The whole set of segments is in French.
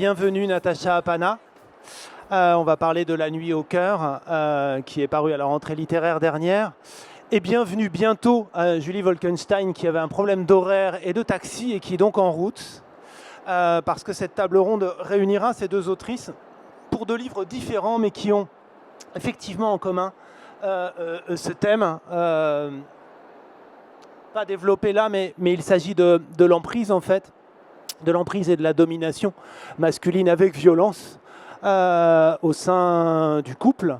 bienvenue Natacha Apana. On va parler de La Nuit au cœur, qui est paru à la rentrée littéraire dernière. Et bienvenue bientôt à Julie Wolkenstein, qui avait un problème d'horaire et de taxi et qui est donc en route. Parce que cette table ronde réunira ces deux autrices pour deux livres différents, mais qui ont effectivement en commun ce thème. Pas développé là, mais il s'agit de l'emprise en fait. De l'emprise et de la domination masculine avec violence au sein du couple.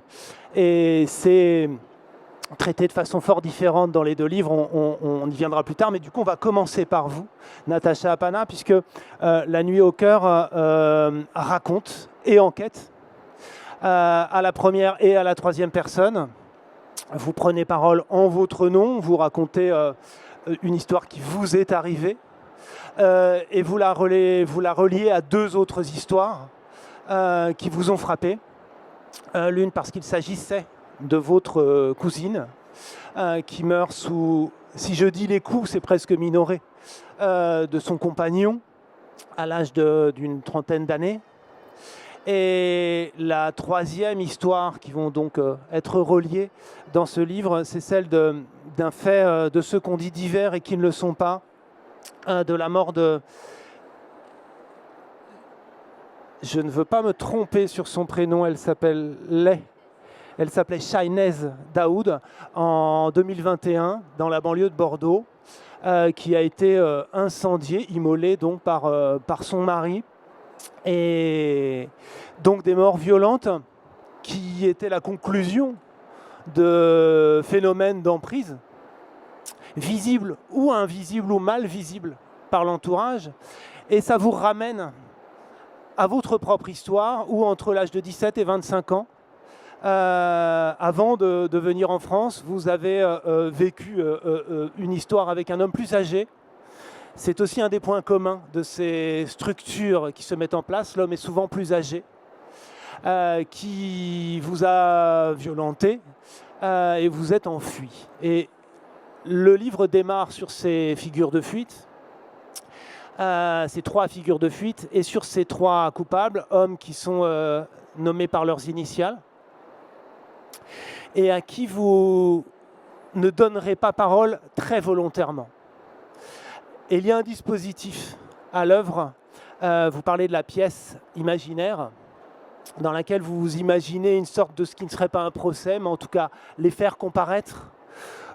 Et c'est traité de façon fort différente dans les deux livres, on y viendra plus tard, mais du coup on va commencer par vous, Natacha Apana, puisque La Nuit au cœur raconte et enquête à la première et à la troisième personne. Vous prenez parole en votre nom, vous racontez une histoire qui vous est arrivée, et vous la reliez à deux autres histoires qui vous ont frappé. L'une parce qu'il s'agissait de votre cousine qui meurt sous, si je dis les coups, c'est presque minoré, de son compagnon à l'âge d'une trentaine d'années. Et la troisième histoire qui vont donc être reliées dans ce livre, c'est celle d'un fait de ceux qu'on dit divers et qui ne le sont pas, de la mort de... Je ne veux pas me tromper sur son prénom, elle s'appelait Shahnez Daoud en 2021 dans la banlieue de Bordeaux, qui a été incendiée, immolée donc par son mari. Et donc des morts violentes qui étaient la conclusion de phénomènes d'emprise, visibles ou invisibles ou mal visibles par l'entourage. Et ça vous ramène à votre propre histoire, où entre l'âge de 17 et 25 ans, avant de venir en France, vous avez vécu une histoire avec un homme plus âgé. C'est aussi un des points communs de ces structures qui se mettent en place. L'homme est souvent plus âgé, qui vous a violenté et vous êtes enfui. Et le livre démarre sur ces figures de fuite, ces trois figures de fuite, et sur ces trois coupables, hommes qui sont nommés par leurs initiales, et à qui vous ne donnerez pas parole très volontairement. Et il y a un dispositif à l'œuvre. Vous parlez de la pièce imaginaire, dans laquelle vous vous imaginez une sorte de ce qui ne serait pas un procès, mais en tout cas les faire comparaître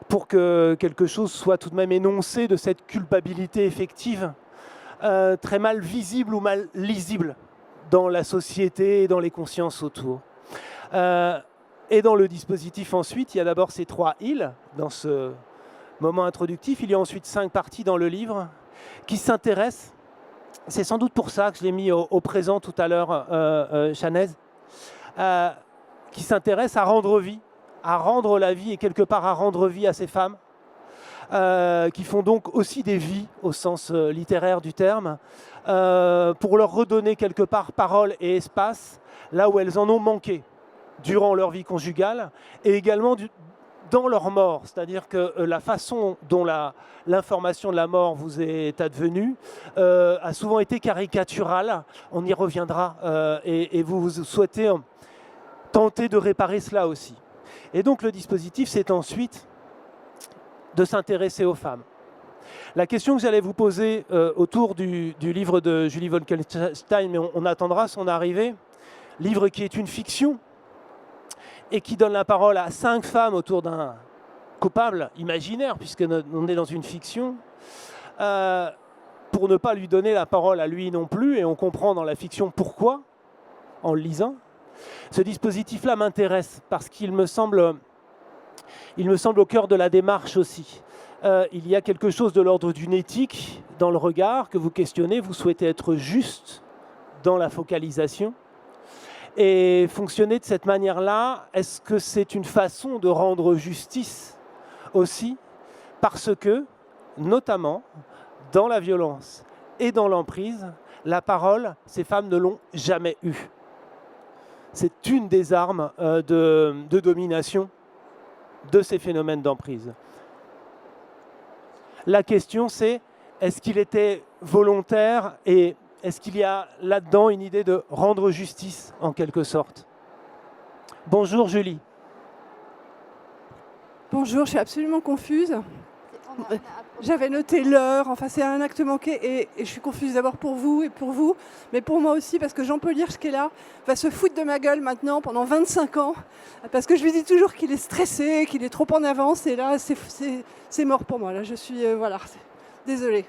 pour que quelque chose soit tout de même énoncé de cette culpabilité effective, très mal visible ou mal lisible dans la société et dans les consciences autour. Et dans le dispositif ensuite, il y a d'abord ces trois îles dans ce moment introductif. Il y a ensuite 5 parties dans le livre qui s'intéressent, c'est sans doute pour ça que je l'ai mis au présent tout à l'heure, Shahnez, qui s'intéressent à rendre vie, à rendre la vie et quelque part à rendre vie à ces femmes, qui font donc aussi des vies au sens littéraire du terme, pour leur redonner quelque part parole et espace là où elles en ont manqué durant leur vie conjugale et également dans leur mort. C'est-à-dire que la façon dont l'information de la mort vous est advenue a souvent été caricaturale. On y reviendra et vous souhaitez tenter de réparer cela aussi. Et donc le dispositif, c'est ensuite de s'intéresser aux femmes. La question que j'allais vous poser autour du livre de Julie Wolkenstein, mais on attendra son arrivée, livre qui est une fiction et qui donne la parole à 5 femmes autour d'un coupable imaginaire, puisqu'on est dans une fiction, pour ne pas lui donner la parole à lui non plus, et on comprend dans la fiction pourquoi, en le lisant. Ce dispositif-là m'intéresse parce qu'il me semble au cœur de la démarche aussi. Il y a quelque chose de l'ordre d'une éthique dans le regard que vous questionnez, vous souhaitez être juste dans la focalisation. Et fonctionner de cette manière-là, est-ce que c'est une façon de rendre justice aussi? Parce que, notamment, dans la violence et dans l'emprise, la parole, ces femmes ne l'ont jamais eue. C'est une des armes de domination de ces phénomènes d'emprise. La question, c'est est-ce qu'il était volontaire et Est-ce qu'il y a là-dedans une idée de rendre justice, en quelque sorte? Bonjour Julie. Bonjour, je suis absolument confuse. J'avais noté l'heure, enfin c'est un acte manqué et je suis confuse d'abord pour vous et pour vous, mais pour moi aussi parce que Jean-Paul Hirsch qui est là va se foutre de ma gueule maintenant pendant 25 ans parce que je lui dis toujours qu'il est stressé, qu'il est trop en avance et là c'est mort pour moi. Là je suis, voilà, désolée.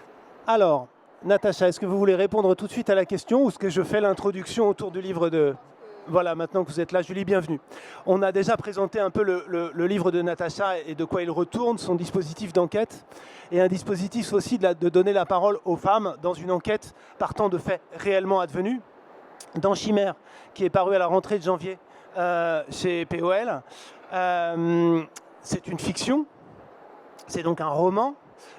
Alors, Natacha, est-ce que vous voulez répondre tout de suite à la question ou est-ce que je fais l'introduction autour du livre de... Voilà, maintenant que vous êtes là, Julie, bienvenue. On a déjà présenté un peu le livre de Natacha et de quoi il retourne, son dispositif d'enquête, et un dispositif aussi de donner la parole aux femmes dans une enquête partant de faits réellement advenus. Dans Chimère, qui est paru à la rentrée de janvier chez POL, c'est une fiction, c'est donc un roman,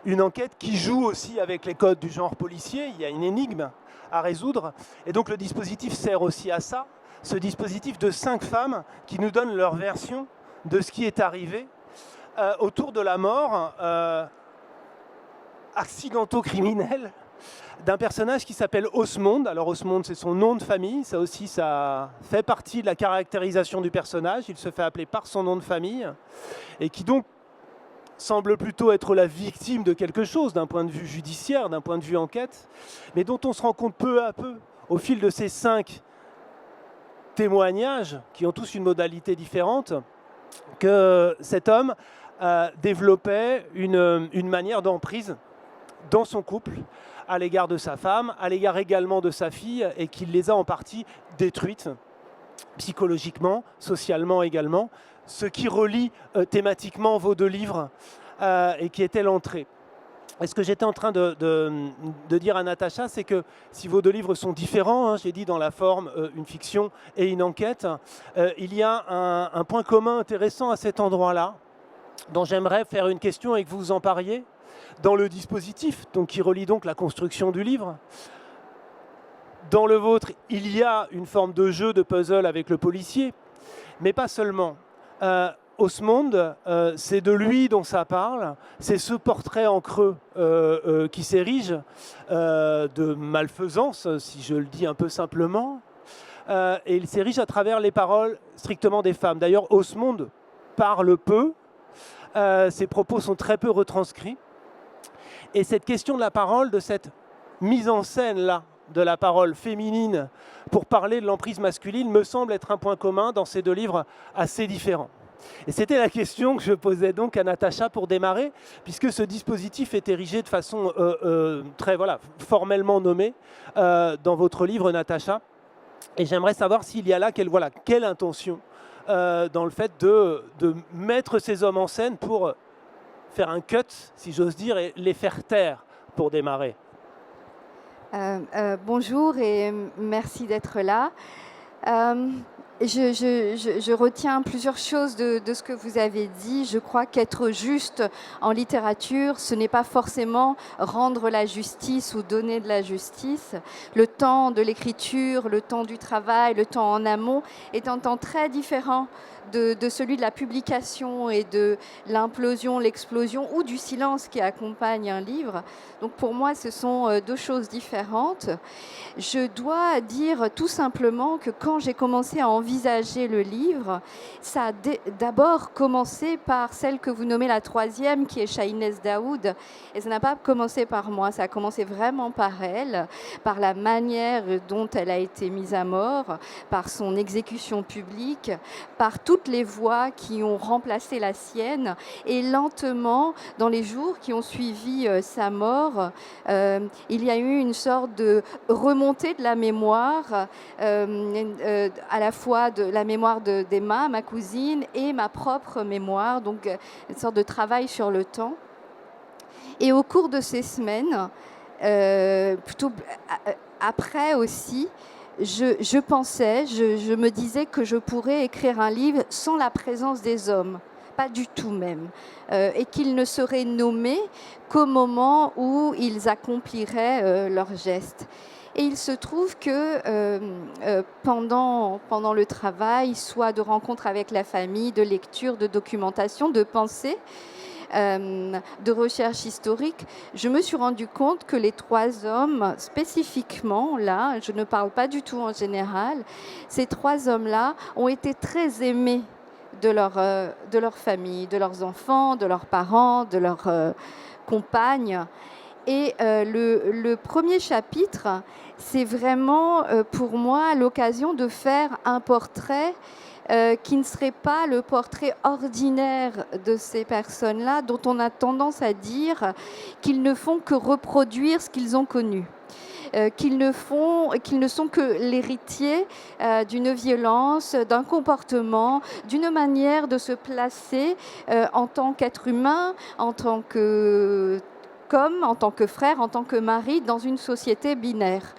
une enquête qui joue aussi avec les codes du genre policier, il y a une énigme à résoudre, et donc le dispositif sert aussi à ça. Ce dispositif de 5 femmes qui nous donnent leur version de ce qui est arrivé autour de la mort accidento-criminelle d'un personnage qui s'appelle Osmonde. Alors Osmonde, c'est son nom de famille, ça aussi, ça fait partie de la caractérisation du personnage. Il se fait appeler par son nom de famille et qui donc semble plutôt être la victime de quelque chose d'un point de vue judiciaire, d'un point de vue enquête, mais dont on se rend compte peu à peu, au fil de ces 5 témoignages, qui ont tous une modalité différente, que cet homme développait une manière d'emprise dans son couple, à l'égard de sa femme, à l'égard également de sa fille, et qu'il les a en partie détruites, psychologiquement, socialement également, ce qui relie thématiquement vos 2 livres, et qui était l'entrée. Et ce que j'étais en train de dire à Natacha, c'est que si vos 2 livres sont différents, hein, j'ai dit dans la forme une fiction et une enquête, il y a un point commun intéressant à cet endroit-là, dont j'aimerais faire une question et que vous vous empariez, dans le dispositif, donc qui relie donc la construction du livre. Dans le vôtre, il y a une forme de jeu, de puzzle avec le policier, mais pas seulement. Osmonde, c'est de lui dont ça parle, c'est ce portrait en creux qui s'érige de malfaisance, si je le dis un peu simplement, et il s'érige à travers les paroles strictement des femmes. D'ailleurs, Osmonde parle peu, ses propos sont très peu retranscrits, et cette question de la parole, de cette mise en scène-là, de la parole féminine pour parler de l'emprise masculine, me semble être un point commun dans ces 2 livres assez différents. Et c'était la question que je posais donc à Natacha pour démarrer, puisque ce dispositif est érigé de façon très formellement nommée dans votre livre, Natacha. Et j'aimerais savoir s'il y a là quelle intention dans le fait de mettre ces hommes en scène pour faire un cut, si j'ose dire, et les faire taire pour démarrer. Bonjour et merci d'être là. Je retiens plusieurs choses de ce que vous avez dit. Je crois qu'être juste en littérature, ce n'est pas forcément rendre la justice ou donner de la justice. Le temps de l'écriture, le temps du travail, le temps en amont est un temps très différent de celui de la publication et de l'implosion, l'explosion ou du silence qui accompagne un livre. Donc pour moi, ce sont 2 choses différentes. Je dois dire tout simplement que quand j'ai commencé à envisager le livre, ça a d'abord commencé par celle que vous nommez la 3e, qui est Shahinez Daoud. Et ça n'a pas commencé par moi, ça a commencé vraiment par elle, par la manière dont elle a été mise à mort, par son exécution publique, par toutes les voix qui ont remplacé la sienne. Et lentement, dans les jours qui ont suivi sa mort, il y a eu une sorte de remontée de la mémoire, à la fois de la mémoire d'Emma, ma cousine, et ma propre mémoire, donc une sorte de travail sur le temps. Et au cours de ces semaines, plutôt après aussi, je pensais, je me disais que je pourrais écrire un livre sans la présence des hommes, pas du tout même, et qu'ils ne seraient nommés qu'au moment où ils accompliraient leurs gestes. Et il se trouve que pendant le travail, soit de rencontres avec la famille, de lecture, de documentation, de pensée, de recherche historique, je me suis rendu compte que les 3 hommes, spécifiquement, là, je ne parle pas du tout en général, ces 3 hommes-là ont été très aimés de leur famille, de leurs enfants, de leurs parents, de leurs compagnes. Et le premier chapitre, c'est vraiment pour moi l'occasion de faire un portrait qui ne serait pas le portrait ordinaire de ces personnes-là, dont on a tendance à dire qu'ils ne font que reproduire ce qu'ils ont connu. Qu'ils ne sont que l'héritier d'une violence, d'un comportement, d'une manière de se placer en tant qu'être humain, en tant qu'homme, en tant que frère, en tant que mari, dans une société binaire.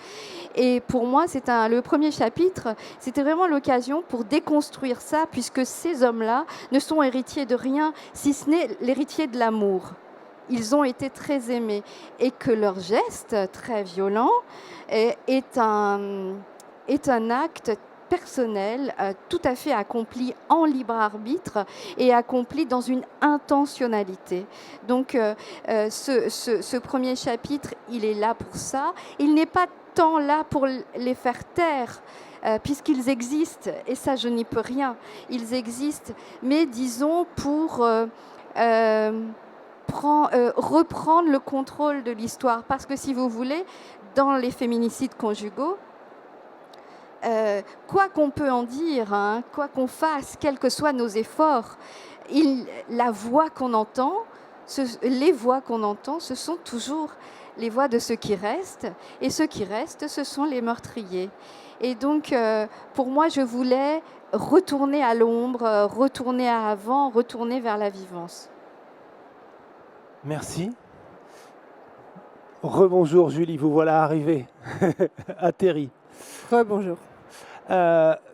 Et pour moi, le premier chapitre, c'était vraiment l'occasion pour déconstruire ça, puisque ces hommes-là ne sont héritiers de rien, si ce n'est l'héritier de l'amour. Ils ont été très aimés et que leur geste très violent est un acte personnel tout à fait accompli en libre arbitre et accompli dans une intentionnalité. Donc ce premier chapitre, il est là pour ça. Il n'est pas tant là pour les faire taire, puisqu'ils existent, et ça je n'y peux rien. Ils existent, mais disons pour reprendre le contrôle de l'histoire. Parce que si vous voulez, dans les féminicides conjugaux, quoi qu'on peut en dire, hein, quoi qu'on fasse, quels que soient nos efforts, les voix qu'on entend, ce sont toujours les voix de ceux qui restent. Et ceux qui restent, ce sont les meurtriers. Et donc, pour moi, je voulais retourner à l'ombre, retourner à avant, retourner vers la vivance. Merci. Rebonjour Julie, vous voilà arrivée, atterri. Rebonjour.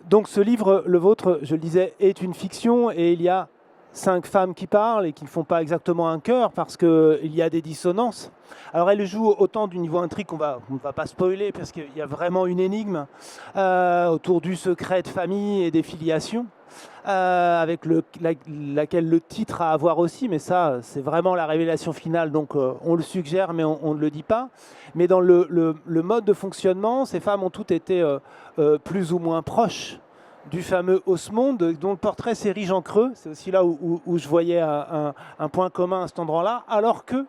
Donc ce livre, le vôtre, je le disais, est une fiction et il y a 5 femmes qui parlent et qui ne font pas exactement un chœur parce qu'il y a des dissonances. Alors elles jouent autant du niveau intrigue qu'on ne va pas spoiler parce qu'il y a vraiment une énigme autour du secret de famille et des filiations. Avec laquelle le titre a à voir aussi, mais ça, c'est vraiment la révélation finale, donc on le suggère, mais on ne le dit pas. Mais dans le mode de fonctionnement, ces femmes ont toutes été plus ou moins proches du fameux Osmond, dont le portrait s'érige en creux. C'est aussi là où je voyais un point commun à cet endroit-là, alors que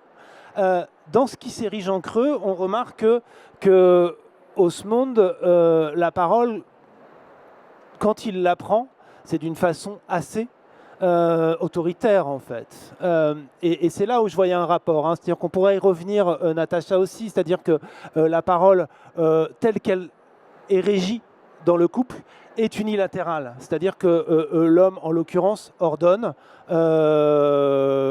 dans ce qui s'érige en creux, on remarque que Osmond, la parole, quand il la prend, c'est d'une façon assez autoritaire, en fait. Et c'est là où je voyais un rapport. Hein. C'est-à-dire qu'on pourrait y revenir, Natacha aussi, c'est-à-dire que la parole, telle qu'elle est régie dans le couple, est unilatérale. C'est-à-dire que l'homme, en l'occurrence, ordonne,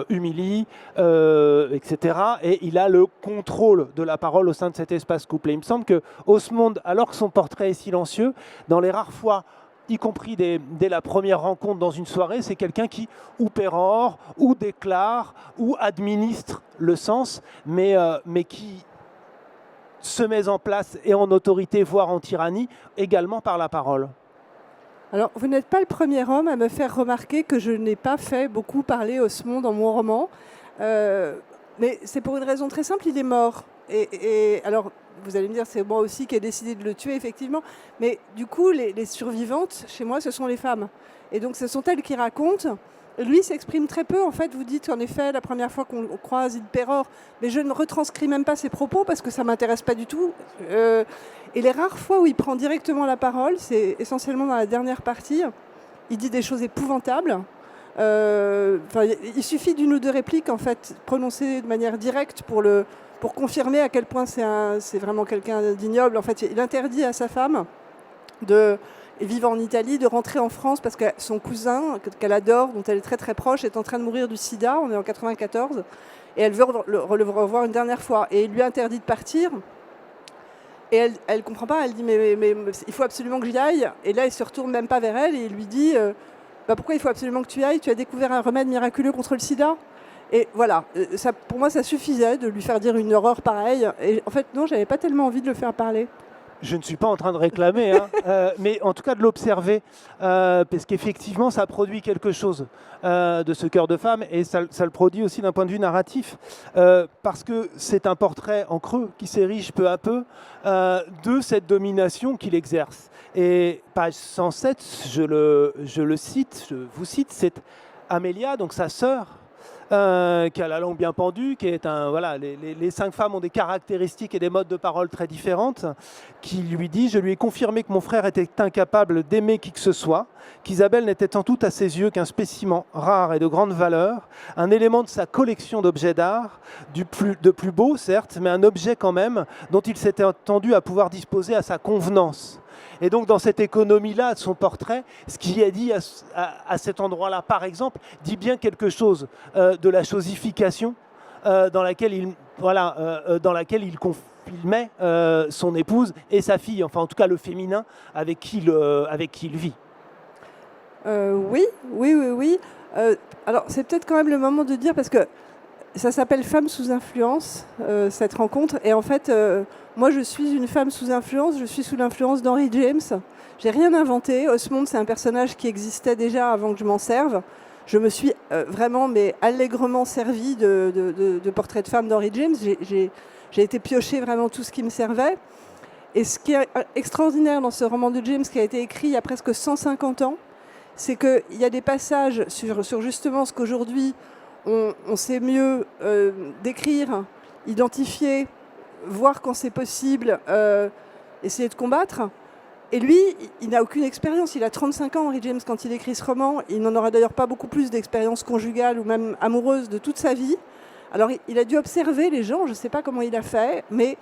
humilie, etc. Et il a le contrôle de la parole au sein de cet espace couple. Et il me semble que Osmond, alors que son portrait est silencieux, dans les rares fois y compris dès la première rencontre dans une soirée, c'est quelqu'un qui ou pérore, ou déclare, ou administre le sens, mais qui se met en place et en autorité, voire en tyrannie, également par la parole. Alors, vous n'êtes pas le premier homme à me faire remarquer que je n'ai pas fait beaucoup parler Osmond dans mon roman. Mais c'est pour une raison très simple, il est mort. Et alors, vous allez me dire, c'est moi aussi qui ai décidé de le tuer, effectivement. Mais du coup, les survivantes, chez moi, ce sont les femmes. Et donc, ce sont elles qui racontent. Lui s'exprime très peu. En fait, vous dites qu'en effet, la première fois qu'on croise, il pérore. Mais je ne retranscris même pas ses propos parce que ça ne m'intéresse pas du tout. Et les rares fois où il prend directement la parole, c'est essentiellement dans la dernière partie. Il dit des choses épouvantables. Il suffit d'une ou deux répliques, en fait, prononcées de manière directe pour confirmer à quel point c'est vraiment quelqu'un d'ignoble. En fait, il interdit à sa femme vivant en Italie, de rentrer en France parce que son cousin, qu'elle adore, dont elle est très très proche, est en train de mourir du sida. On est en 94 et elle veut le revoir une dernière fois. Et il lui interdit de partir. Et elle ne comprend pas. Elle dit mais il faut absolument que j'y aille. Et là, il se retourne même pas vers elle et il lui dit pourquoi il faut absolument que tu y ailles? Tu as découvert un remède miraculeux contre le sida. Et voilà, pour moi, ça suffisait de lui faire dire une horreur pareille. Et en fait, non, j'avais pas tellement envie de le faire parler. Je ne suis pas en train de réclamer, hein, mais en tout cas de l'observer, parce qu'effectivement, ça produit quelque chose de ce cœur de femme, et ça le produit aussi d'un point de vue narratif, parce que c'est un portrait en creux qui s'érige peu à peu de cette domination qu'il exerce. Et page 107, je vous cite, c'est Amélia, donc sa sœur, qui a la langue bien pendue, qui est voilà, les 5 femmes ont des caractéristiques et des modes de parole très différentes, qui lui dit: je lui ai confirmé que mon frère était incapable d'aimer qui que ce soit, qu'Isabelle n'était en tout à ses yeux qu'un spécimen rare et de grande valeur, un élément de sa collection d'objets d'art, de plus beau certes, mais un objet quand même dont il s'était attendu à pouvoir disposer à sa convenance. Et donc dans cette économie-là de son portrait, ce qui est dit à cet endroit-là, par exemple, dit bien quelque chose de la chosification dans laquelle il met son épouse et sa fille, enfin en tout cas le féminin avec qui il vit. Oui. Alors c'est peut-être quand même le moment de dire, parce que ça s'appelle Femme sous influence, cette rencontre. Et en fait, moi, je suis une femme sous influence. Je suis sous l'influence d'Henry James. J'ai rien inventé. Osmond, c'est un personnage qui existait déjà avant que je m'en serve. Je me suis vraiment, mais allègrement servi de portraits de femmes d'Henry James. J'ai été piocher vraiment tout ce qui me servait. Et ce qui est extraordinaire dans ce roman de James, qui a été écrit il y a presque 150 ans, c'est qu'il y a des passages sur justement ce qu'aujourd'hui on sait mieux décrire, identifier, voir quand c'est possible, essayer de combattre. Et lui, il n'a aucune expérience. Il a 35 ans, Henry James, quand il écrit ce roman. Il n'en aura d'ailleurs pas beaucoup plus d'expérience conjugale ou même amoureuse de toute sa vie. Alors, il a dû observer les gens. Je ne sais pas comment il a fait, mais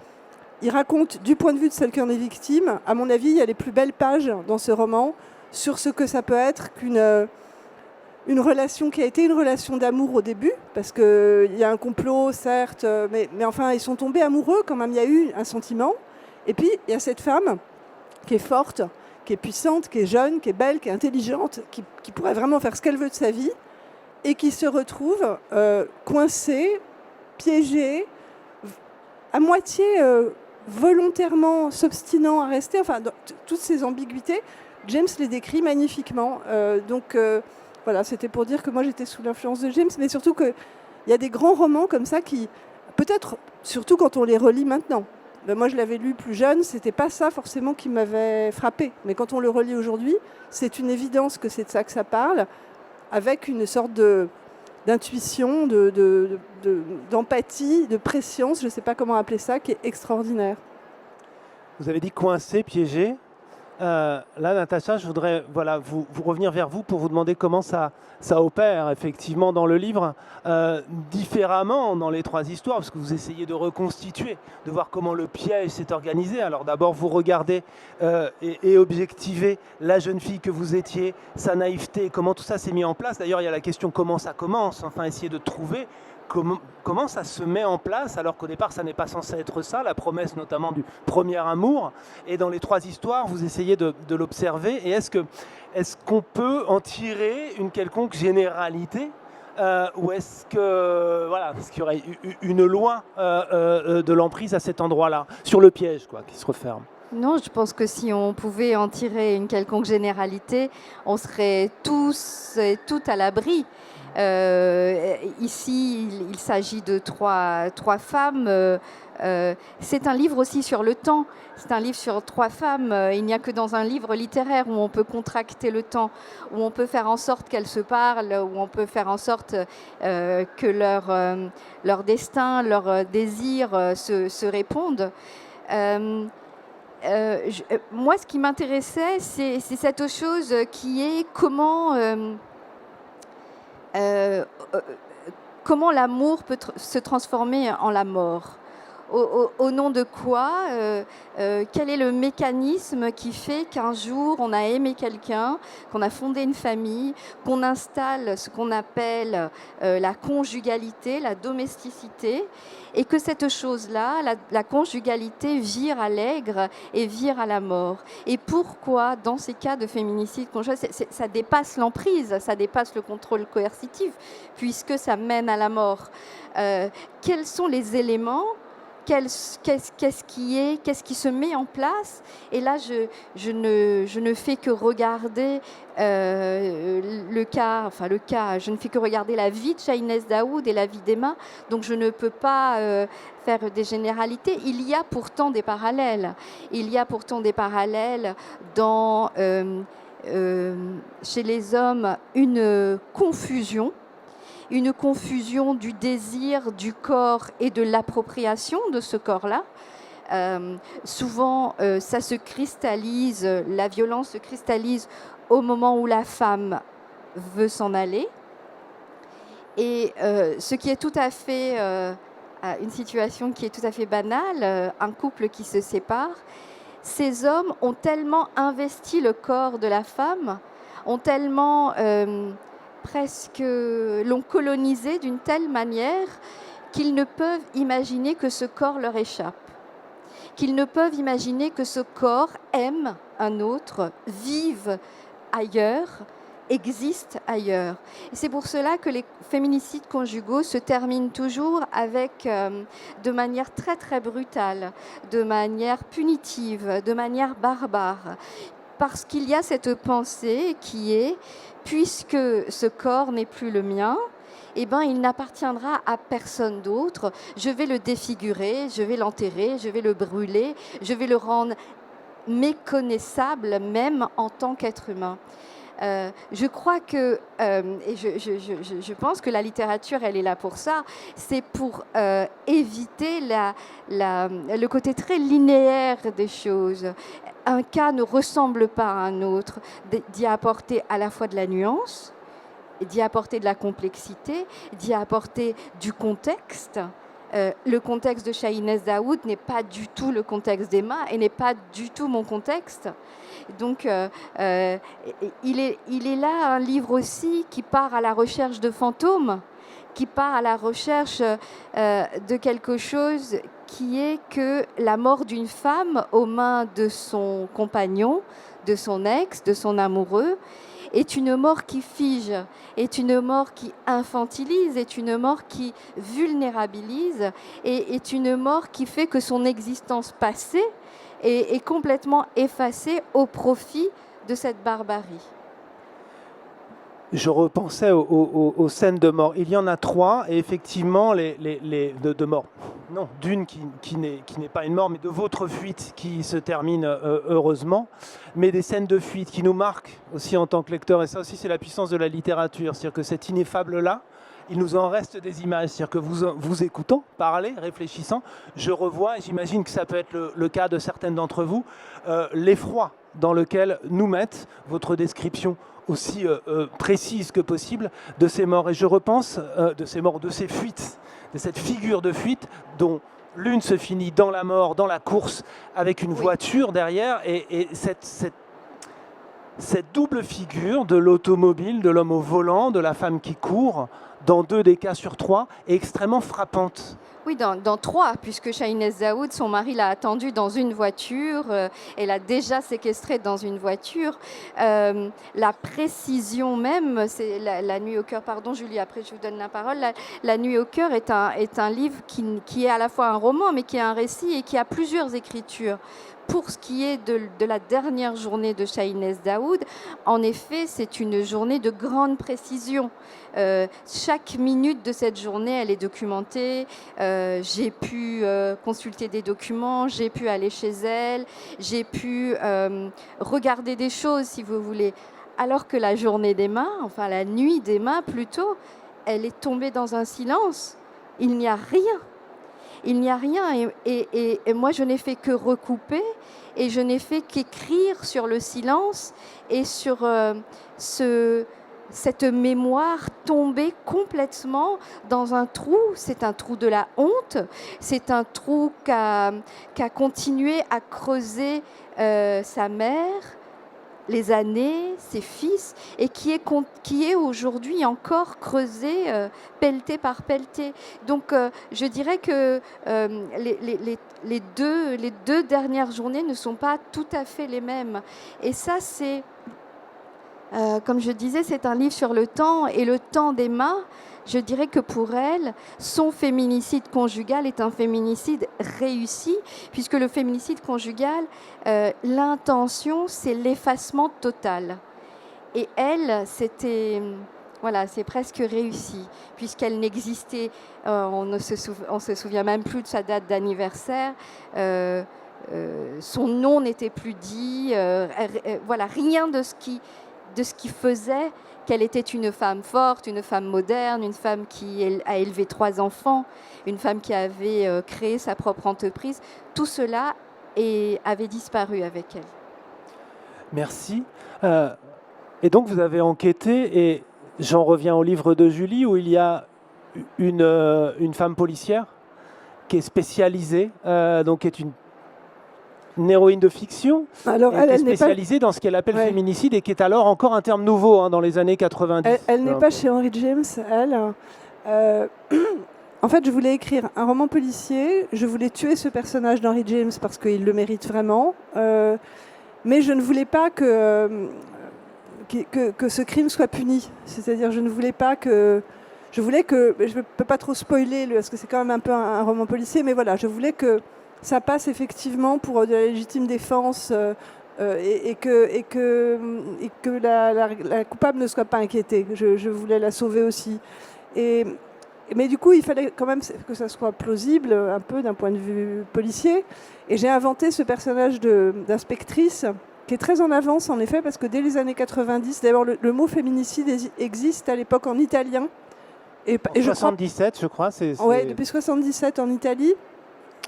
il raconte du point de vue de celle qui en est victime. À mon avis, il y a les plus belles pages dans ce roman sur ce que ça peut être qu'une relation qui a été une relation d'amour au début, parce qu'il y a un complot, certes, mais enfin, ils sont tombés amoureux quand même, il y a eu un sentiment. Et puis, il y a cette femme qui est forte, qui est puissante, qui est jeune, qui est belle, qui est intelligente, qui pourrait vraiment faire ce qu'elle veut de sa vie, et qui se retrouve coincée, piégée, à moitié volontairement s'obstinant à rester, enfin, toutes ces ambiguïtés. James les décrit magnifiquement. Voilà, c'était pour dire que moi j'étais sous l'influence de James, mais surtout qu'il y a des grands romans comme ça qui, peut-être, surtout quand on les relit maintenant. Ben moi je l'avais lu plus jeune, c'était pas ça forcément qui m'avait frappé. Mais quand on le relit aujourd'hui, c'est une évidence que c'est de ça que ça parle, avec une sorte d'intuition, d'empathie, de prescience, je ne sais pas comment appeler ça, qui est extraordinaire. Vous avez dit coincé, piégé. Là, Natacha, je voudrais vous revenir vers vous pour vous demander comment ça opère effectivement dans le livre, différemment dans les 3 histoires, parce que vous essayez de reconstituer, de voir comment le piège s'est organisé. Alors d'abord, vous regardez et objectivez la jeune fille que vous étiez, sa naïveté, comment tout ça s'est mis en place. D'ailleurs, il y a la question comment ça commence, enfin essayer de trouver comment ça se met en place, alors qu'au départ, ça n'est pas censé être ça, la promesse notamment du premier amour. Et dans les 3 histoires, vous essayez de l'observer. Et est-ce qu'on peut en tirer une quelconque généralité ou est-ce qu'il y aurait une loi de l'emprise à cet endroit-là, sur le piège qui se referme? Non, je pense que si on pouvait en tirer une quelconque généralité, on serait tous et toutes à l'abri. Ici, il s'agit de trois femmes. C'est un livre aussi sur le temps. C'est un livre sur 3 femmes. Il n'y a que dans un livre littéraire où on peut contracter le temps, où on peut faire en sorte qu'elles se parlent, où on peut faire en sorte que leur destin, leurs désirs se répondent. Moi, ce qui m'intéressait, c'est cette chose qui est comment l'amour peut se transformer en la mort. Au nom de quoi quel est le mécanisme qui fait qu'un jour on a aimé quelqu'un, qu'on a fondé une famille, qu'on installe ce qu'on appelle la conjugalité, la domesticité, et que cette chose-là, la conjugalité, vire à l'aigre et vire à la mort. Et pourquoi, dans ces cas de féminicide conjugal, ça dépasse l'emprise, ça dépasse le contrôle coercitif, puisque ça mène à la mort. Quels sont les éléments qu'est-ce qui se met en place. Et là, je ne fais que regarder je ne fais que regarder la vie de Shahinez Daoud et la vie d'Emma, donc je ne peux pas faire des généralités. Il y a pourtant des parallèles. Il y a pourtant des parallèles dans, chez les hommes, une confusion du désir du corps et de l'appropriation de ce corps-là. Souvent, ça se cristallise, la violence se cristallise au moment où la femme veut s'en aller. Et ce qui est tout à fait, une situation qui est tout à fait banale, un couple qui se sépare, ces hommes ont tellement investi le corps de la femme, ont tellement l'ont colonisé d'une telle manière qu'ils ne peuvent imaginer que ce corps leur échappe, qu'ils ne peuvent imaginer que ce corps aime un autre, vive ailleurs, existe ailleurs. Et c'est pour cela que les féminicides conjugaux se terminent toujours avec, de manière très très brutale, de manière punitive, de manière barbare. Parce qu'il y a cette pensée qui est, puisque ce corps n'est plus le mien, eh ben, il n'appartiendra à personne d'autre. Je vais le défigurer, je vais l'enterrer, je vais le brûler, je vais le rendre méconnaissable même en tant qu'être humain. Je crois que, et je pense que la littérature, elle est là pour ça, c'est pour éviter le côté très linéaire des choses. Un cas ne ressemble pas à un autre, d'y apporter à la fois de la nuance, d'y apporter de la complexité, d'y apporter du contexte. Le contexte de Shahinez Daoud n'est pas du tout le contexte d'Emma et n'est pas du tout mon contexte. Donc, il est là un livre aussi qui part à la recherche de fantômes, qui part à la recherche de quelque chose qui est que la mort d'une femme aux mains de son compagnon, de son ex, de son amoureux, est une mort qui fige, est une mort qui infantilise, est une mort qui vulnérabilise, et est une mort qui fait que son existence passée est complètement effacée au profit de cette barbarie. Je repensais aux scènes de mort. Il y en a 3, et effectivement, de mort. Non, d'une qui n'est pas une mort, mais de votre fuite qui se termine heureusement. Mais des scènes de fuite qui nous marquent aussi en tant que lecteurs. Et ça aussi, c'est la puissance de la littérature. C'est-à-dire que cet ineffable-là, il nous en reste des images. C'est-à-dire que vous écoutant, parler, réfléchissant, je revois, et j'imagine que ça peut être le cas de certaines d'entre vous, l'effroi dans lequel nous met votre description aussi précise que possible de ces morts. Et je repense de ces morts, de ces fuites, de cette figure de fuite dont l'une se finit dans la mort, dans la course, avec une voiture derrière, et cette double figure de l'automobile, de l'homme au volant, de la femme qui court, dans 2 des cas sur 3, est extrêmement frappante. Oui, dans 3, puisque Shahinez Daoud, son mari l'a attendue dans une voiture, elle l'a déjà séquestrée dans une voiture. La précision même, c'est la Nuit au cœur, pardon Julie, après je vous donne la parole, la Nuit au cœur est un livre qui est à la fois un roman, mais qui est un récit et qui a plusieurs écritures. Pour ce qui est de la dernière journée de Shahinez Daoud, en effet, c'est une journée de grande précision. Chaque minute de cette journée, elle est documentée. J'ai pu consulter des documents, j'ai pu aller chez elle, j'ai pu regarder des choses, si vous voulez. Alors que la journée d'Emma, enfin la nuit d'Emma plutôt, elle est tombée dans un silence. Il n'y a rien. Il n'y a rien, et moi je n'ai fait que recouper, et je n'ai fait qu'écrire sur le silence et sur cette mémoire tombée complètement dans un trou. C'est un trou de la honte, c'est un trou qu'a continué à creuser sa mère, les années, ses fils, et qui est aujourd'hui encore creusé, pelleté par pelleté. Donc je dirais que les deux dernières journées ne sont pas tout à fait les mêmes. Et ça, c'est Comme je disais, c'est un livre sur le temps, et le temps d'Emma, je dirais que pour elle, son féminicide conjugal est un féminicide réussi, puisque le féminicide conjugal, l'intention, c'est l'effacement total. Et elle, c'était... Voilà, c'est presque réussi, puisqu'elle n'existait, on ne se souvient même plus de sa date d'anniversaire, son nom n'était plus dit, voilà, rien de ce qui faisait qu'elle était une femme forte, une femme moderne, une femme qui a élevé 3 enfants, une femme qui avait créé sa propre entreprise. Tout cela avait disparu avec elle. Merci. Et donc vous avez enquêté, et j'en reviens au livre de Julie, où il y a une femme policière qui est spécialisée, donc qui est une héroïne de fiction, alors, qui est spécialisée dans ce qu'elle appelle féminicide, et qui est alors encore un terme nouveau dans les années 90. Elle n'est pas chez Henry James, elle. En fait, je voulais écrire un roman policier, je voulais tuer ce personnage d'Henry James parce qu'il le mérite vraiment, mais je ne voulais pas que ce crime soit puni. C'est-à-dire, je ne voulais pas que... Je voulais que... Je ne peux pas trop spoiler, parce que c'est quand même un peu un roman policier, mais voilà, je voulais que ça passe effectivement pour de la légitime défense et que la coupable ne soit pas inquiétée. Je voulais la sauver aussi. Mais du coup, il fallait quand même que ça soit plausible, un peu d'un point de vue policier. Et j'ai inventé ce personnage d'inspectrice qui est très en avance, en effet, parce que dès les années 90, d'abord, le mot féminicide existe à l'époque en italien. Et 77, je crois. Oui, depuis 77 en Italie.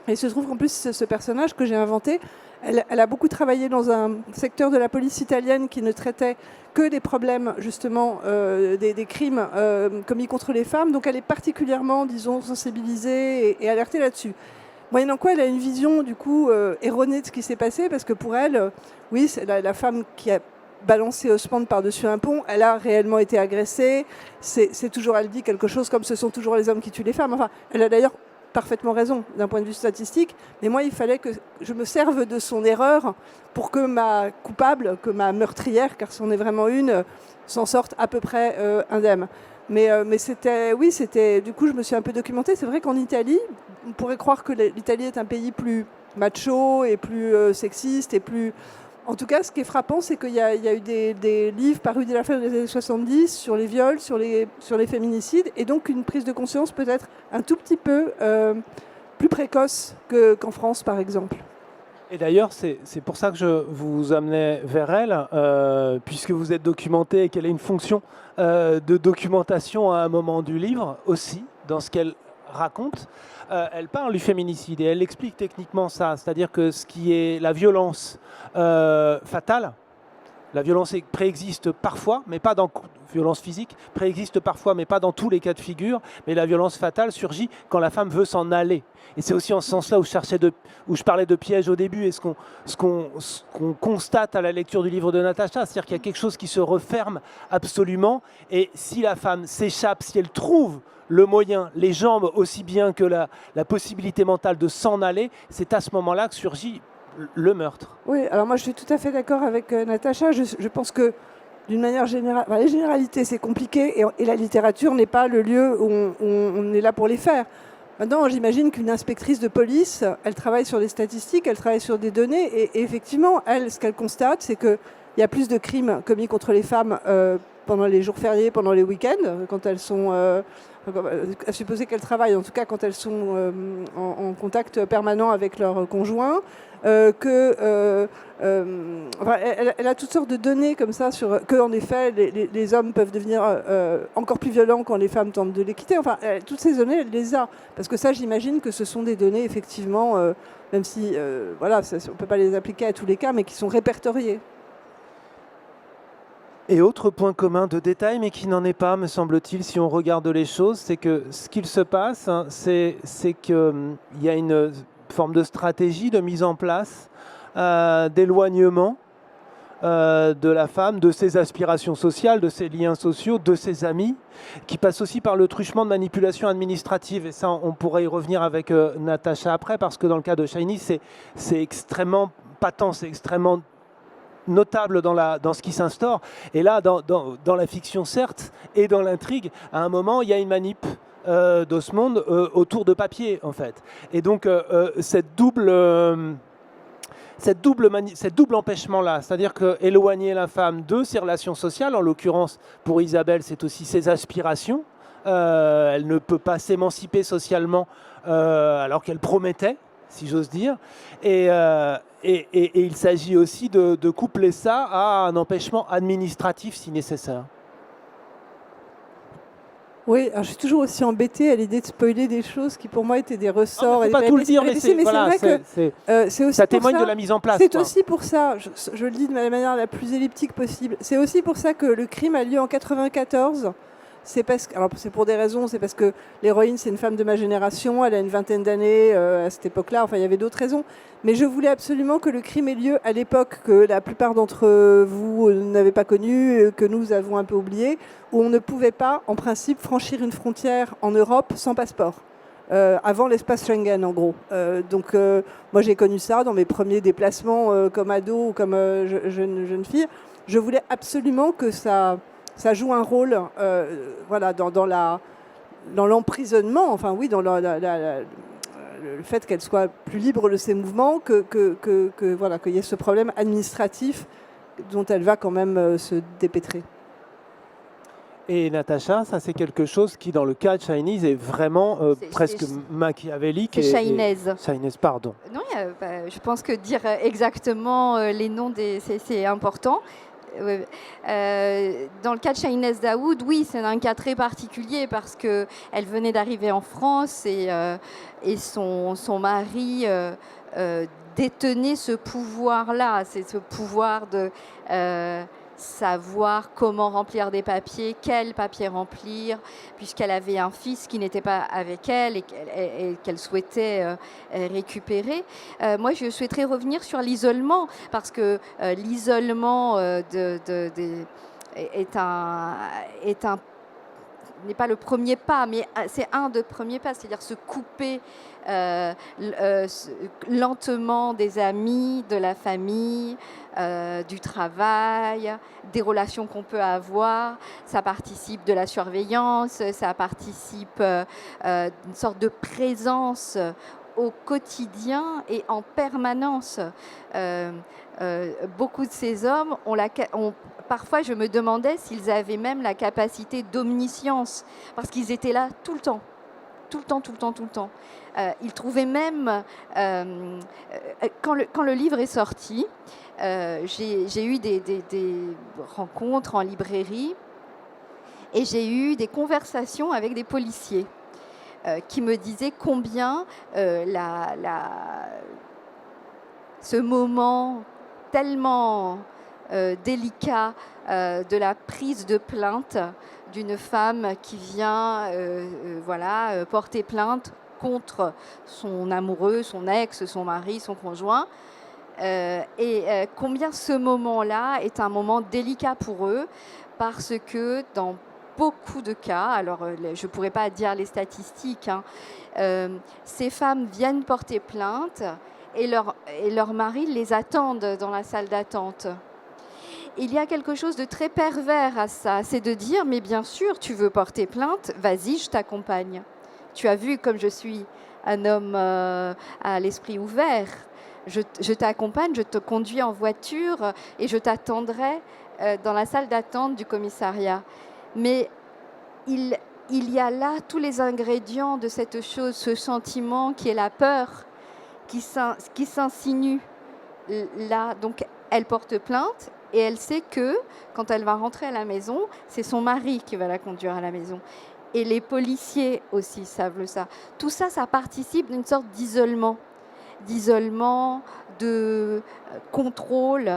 Et il se trouve qu'en plus, ce personnage que j'ai inventé, elle a beaucoup travaillé dans un secteur de la police italienne qui ne traitait que des problèmes, justement, des crimes commis contre les femmes. Donc elle est particulièrement, disons, sensibilisée et alertée là-dessus. Moyennant quoi, elle a une vision, du coup, erronée de ce qui s'est passé, parce que pour elle, oui, c'est la femme qui a balancé Osmond par-dessus un pont, elle a réellement été agressée. C'est toujours, elle dit quelque chose comme « ce sont toujours les hommes qui tuent les femmes ». Enfin, elle a d'ailleurs parfaitement raison d'un point de vue statistique, mais moi, il fallait que je me serve de son erreur pour que ma coupable, que ma meurtrière, car c'en est vraiment une, s'en sorte à peu près indemne. Mais c'était... Du coup, je me suis un peu documentée. C'est vrai qu'en Italie, on pourrait croire que l'Italie est un pays plus macho et plus sexiste et plus... En tout cas, ce qui est frappant, c'est qu'il y a eu des livres parus dès la fin des années 70 sur les viols, sur les féminicides, et donc une prise de conscience peut-être un tout petit peu plus précoce qu'en France, par exemple. Et d'ailleurs, c'est pour ça que je vous amenais vers elle, puisque vous êtes documentée et qu'elle a une fonction de documentation à un moment du livre aussi, dans ce qu'elle raconte. Elle parle du féminicide et elle explique techniquement ça, c'est-à-dire que ce qui est la violence fatale, la violence préexiste parfois, mais pas dans violence physique, préexiste parfois, mais pas dans tous les cas de figure. Mais la violence fatale surgit quand la femme veut s'en aller. Et c'est aussi en ce sens-là où je parlais de piège au début, et ce qu'on constate à la lecture du livre de Natacha, c'est-à-dire qu'il y a quelque chose qui se referme absolument. Et si la femme s'échappe, si elle trouve le moyen, les jambes aussi bien que la possibilité mentale de s'en aller, c'est à ce moment-là que surgit le meurtre. Oui, alors moi je suis tout à fait d'accord avec Natacha. Je pense que d'une manière générale, les généralités c'est compliqué et la littérature n'est pas le lieu où on est là pour les faire. Maintenant, j'imagine qu'une inspectrice de police, elle travaille sur des statistiques, elle travaille sur des données et effectivement, elle, ce qu'elle constate, c'est qu'il y a plus de crimes commis contre les femmes pendant les jours fériés, pendant les week-ends, quand elles sont... à supposer qu'elles travaillent, en tout cas quand elles sont en contact permanent avec leurs conjoints, elle a toutes sortes de données comme ça sur que en effet les hommes peuvent devenir encore plus violents quand les femmes tentent de les quitter. Enfin, toutes ces données, elle les a, parce que ça, j'imagine que ce sont des données effectivement, même si voilà, on peut pas les appliquer à tous les cas, mais qui sont répertoriées. Et autre point commun de détail, mais qui n'en est pas, me semble-t-il, si on regarde les choses, c'est que ce qu'il se passe, c'est qu'il y a une forme de stratégie de mise en place d'éloignement de la femme, de ses aspirations sociales, de ses liens sociaux, de ses amis, qui passe aussi par le truchement de manipulation administrative. Et ça, on pourrait y revenir avec Natacha après, parce que dans le cas de Shiny, c'est extrêmement patent, c'est extrêmement notable dans ce qui s'instaure. Et là, dans la fiction, certes, et dans l'intrigue, à un moment, il y a une manip d'Osmond autour de papier, en fait. Et donc, cette double empêchement-là, c'est-à-dire que éloigner la femme de ses relations sociales, en l'occurrence, pour Isabelle, c'est aussi ses aspirations. Elle ne peut pas s'émanciper socialement alors qu'elle promettait, si j'ose dire. Et il s'agit aussi de coupler ça à un empêchement administratif, si nécessaire. Oui, alors je suis toujours aussi embêtée à l'idée de spoiler des choses qui pour moi étaient des ressorts. Il ne faut pas tout le dire, mais c'est vrai que c'est aussi ça témoigne de la mise en place. C'est aussi pour ça, je le dis de la manière la plus elliptique possible, c'est aussi pour ça que le crime a lieu en 94. Alors c'est pour des raisons, c'est parce que l'héroïne c'est une femme de ma génération, elle a une vingtaine d'années à cette époque-là, enfin il y avait d'autres raisons. Mais je voulais absolument que le crime ait lieu à l'époque que la plupart d'entre vous n'avez pas connu, que nous avons un peu oublié, où on ne pouvait pas, en principe, franchir une frontière en Europe sans passeport. Avant l'espace Schengen en gros. Donc moi j'ai connu ça dans mes premiers déplacements comme ado ou comme jeune fille. Je voulais absolument que ça joue un rôle voilà, dans l'emprisonnement, enfin oui, dans le fait qu'elle soit plus libre de ses mouvements, voilà, qu'il y ait ce problème administratif dont elle va quand même se dépêtrer. Et Natacha, ça c'est quelque chose qui dans le cas de Chinese est vraiment presque machiavélique. C'est Chinese. Chinese, pardon. Non, je pense que dire exactement les noms, c'est important. Dans le cas de Shahnaz Daoud, oui, c'est un cas très particulier parce qu'elle venait d'arriver en France et son mari détenait ce pouvoir-là. C'est ce pouvoir de savoir comment remplir des papiers, quels papiers remplir, puisqu'elle avait un fils qui n'était pas avec elle et qu'elle souhaitait récupérer. Moi, je souhaiterais revenir sur l'isolement, parce que l'isolement n'est pas le premier pas, mais c'est un des premiers pas, c'est-à-dire se couper lentement des amis, de la famille, du travail, des relations qu'on peut avoir. Ça participe de la surveillance, ça participe d'une sorte de présence au quotidien et en permanence. Beaucoup de ces hommes parfois, je me demandais s'ils avaient même la capacité d'omniscience, parce qu'ils étaient là tout le temps. Tout le temps. Ils trouvaient même... quand le livre est sorti, j'ai eu des rencontres en librairie et j'ai eu des conversations avec des policiers qui me disaient combien ce moment tellement délicat de la prise de plainte d'une femme qui vient porter plainte contre son amoureux, son ex, son mari, son conjoint, et combien ce moment-là est un moment délicat pour eux, parce que dans beaucoup de cas, alors je ne pourrais pas dire les statistiques, ces femmes viennent porter plainte et leur mari les attendent dans la salle d'attente. Il y a quelque chose de très pervers à ça, c'est de dire, mais bien sûr, tu veux porter plainte, vas-y, je t'accompagne. Tu as vu comme je suis un homme à l'esprit ouvert. Je t'accompagne, je te conduis en voiture et je t'attendrai dans la salle d'attente du commissariat. Mais il y a là tous les ingrédients de cette chose, ce sentiment qui est la peur, qui s'insinue là. Donc, elle porte plainte. Et elle sait que, quand elle va rentrer à la maison, c'est son mari qui va la conduire à la maison. Et les policiers aussi savent ça. Tout ça, ça participe d'une sorte d'isolement. De contrôle,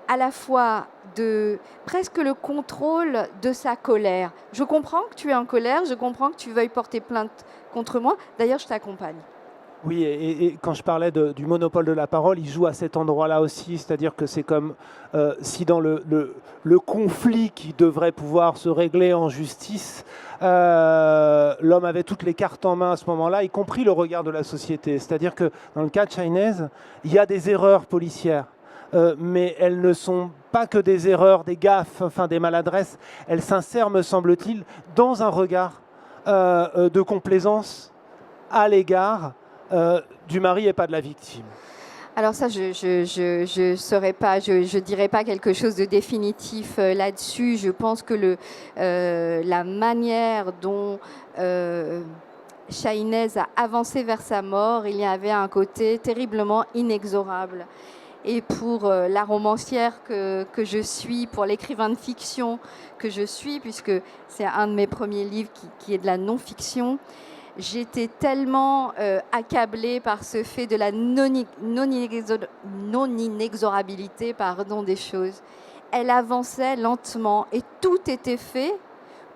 à la fois de presque le contrôle de sa colère. Je comprends que tu es en colère, je comprends que tu veuilles porter plainte contre moi. D'ailleurs, je t'accompagne. Oui, et quand je parlais du monopole de la parole, il joue à cet endroit-là aussi, c'est-à-dire que c'est comme si dans le conflit qui devrait pouvoir se régler en justice, l'homme avait toutes les cartes en main à ce moment-là, y compris le regard de la société. C'est-à-dire que dans le cas de Chinese, il y a des erreurs policières. mais elles ne sont pas que des erreurs, des gaffes, enfin des maladresses. Elles s'insèrent, me semble-t-il, dans un regard de complaisance à l'égard du mari et pas de la victime. Alors ça, je dirais pas quelque chose de définitif là-dessus. Je pense que la manière dont Chahinez a avancé vers sa mort, il y avait un côté terriblement inexorable. Et pour la romancière que je suis, pour l'écrivain de fiction que je suis, puisque c'est un de mes premiers livres qui est de la non-fiction, j'étais tellement accablée par ce fait de la non-inexorabilité des choses. Elle avançait lentement et tout était fait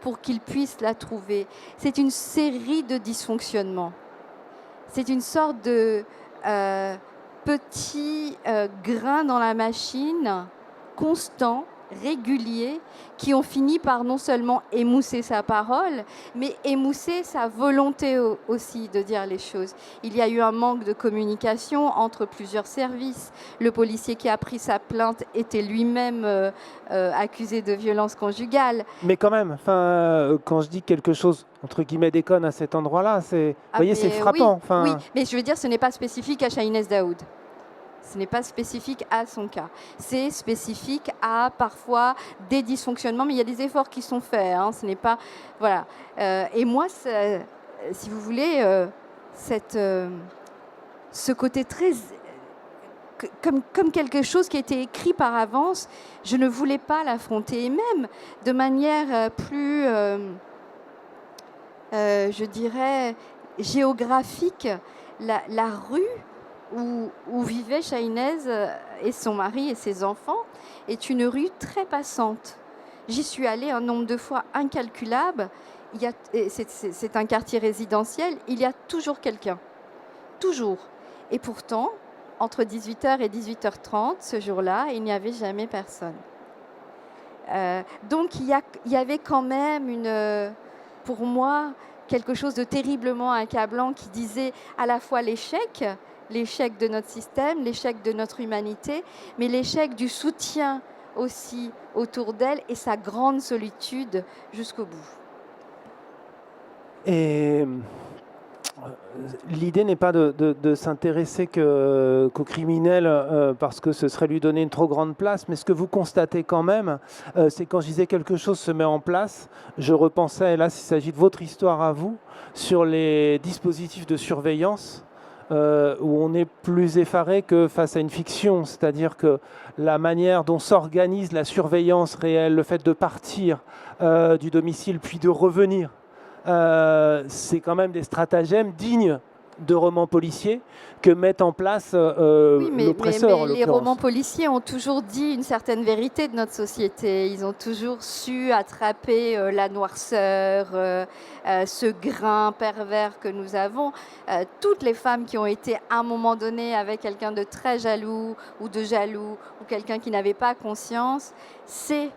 pour qu'il puisse la trouver. C'est une série de dysfonctionnements. C'est une sorte de petit grain dans la machine, constant, réguliers, qui ont fini par non seulement émousser sa parole, mais émousser sa volonté aussi de dire les choses. Il y a eu un manque de communication entre plusieurs services. Le policier qui a pris sa plainte était lui-même accusé de violence conjugale. Mais quand même, quand je dis quelque chose, entre guillemets, déconne à cet endroit-là, c'est frappant. Oui, mais je veux dire, ce n'est pas spécifique à Chahinez Daoud. Ce n'est pas spécifique à son cas. C'est spécifique à parfois des dysfonctionnements, mais il y a des efforts qui sont faits. Ce n'est pas, voilà. Et moi, si vous voulez, ce côté très comme quelque chose qui a été écrit par avance, je ne voulais pas l'affronter. Et même de manière plus, je dirais, géographique, la rue où vivaient Chahinez et son mari et ses enfants est une rue très passante. J'y suis allée un nombre de fois incalculable. C'est un quartier résidentiel, il y a toujours quelqu'un. Toujours. Et pourtant, entre 18h et 18h30, ce jour-là, il n'y avait jamais personne. Donc il y avait quand même pour moi, quelque chose de terriblement accablant qui disait à la fois l'échec de notre système, l'échec de notre humanité, mais l'échec du soutien aussi autour d'elle et sa grande solitude jusqu'au bout. Et l'idée n'est pas de s'intéresser qu'au criminel parce que ce serait lui donner une trop grande place, mais ce que vous constatez quand même, c'est quand je disais quelque chose se met en place, je repensais, et là s'il s'agit de votre histoire à vous, sur les dispositifs de surveillance où on est plus effaré que face à une fiction, c'est-à-dire que la manière dont s'organise la surveillance réelle, le fait de partir du domicile puis de revenir, c'est quand même des stratagèmes dignes de romans policiers que met en place l'oppresseur. Mais les romans policiers ont toujours dit une certaine vérité de notre société. Ils ont toujours su attraper la noirceur, ce grain pervers que nous avons. Toutes les femmes qui ont été à un moment donné avec quelqu'un de très jaloux ou quelqu'un qui n'avait pas conscience, c'est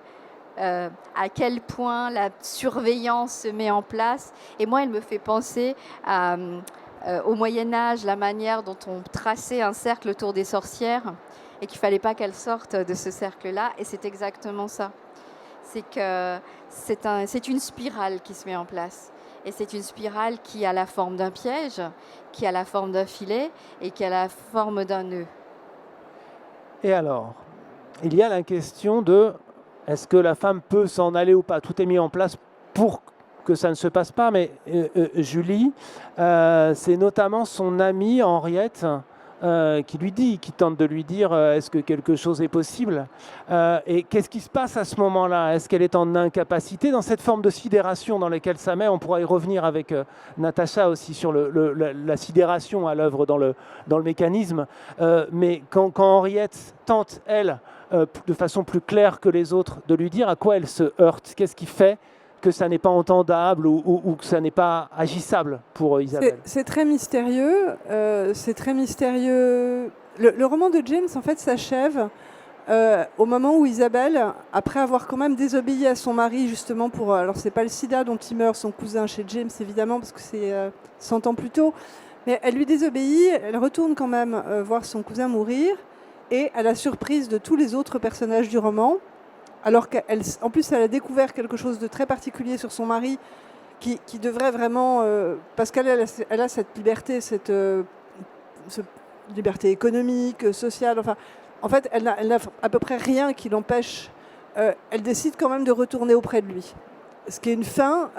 à quel point la surveillance se met en place. Et moi, elle me fait penser au Moyen-Âge, la manière dont on traçait un cercle autour des sorcières et qu'il ne fallait pas qu'elles sortent de ce cercle-là. Et c'est exactement ça. C'est une spirale qui se met en place. Et c'est une spirale qui a la forme d'un piège, qui a la forme d'un filet et qui a la forme d'un nœud. Et alors, il y a la question de est-ce que la femme peut s'en aller ou pas? Tout est mis en place pour que ça ne se passe pas, mais Julie, c'est notamment son amie Henriette qui tente de lui dire est-ce que quelque chose est possible et qu'est-ce qui se passe à ce moment-là? Est-ce qu'elle est en incapacité dans cette forme de sidération dans laquelle ça met? On pourra y revenir avec Natacha aussi sur la sidération à l'œuvre dans le mécanisme, mais quand Henriette tente, elle, de façon plus claire que les autres, de lui dire à quoi elle se heurte, qu'est-ce qui fait que ça n'est pas entendable ou que ça n'est pas agissable pour Isabelle. C'est très mystérieux. C'est très mystérieux. Le roman de James, en fait, s'achève au moment où Isabelle, après avoir quand même désobéi à son mari, justement pour... Alors, c'est pas le sida dont il meurt, son cousin chez James, évidemment, parce que c'est 100 ans plus tôt. Mais elle lui désobéit, elle retourne quand même voir son cousin mourir. et à la surprise de tous les autres personnages du roman, alors qu'en plus elle a découvert quelque chose de très particulier sur son mari qui devrait vraiment, parce qu'elle a cette liberté, cette liberté économique, sociale, enfin, en fait elle n'a à peu près rien qui l'empêche, elle décide quand même de retourner auprès de lui. Ce qui est une fin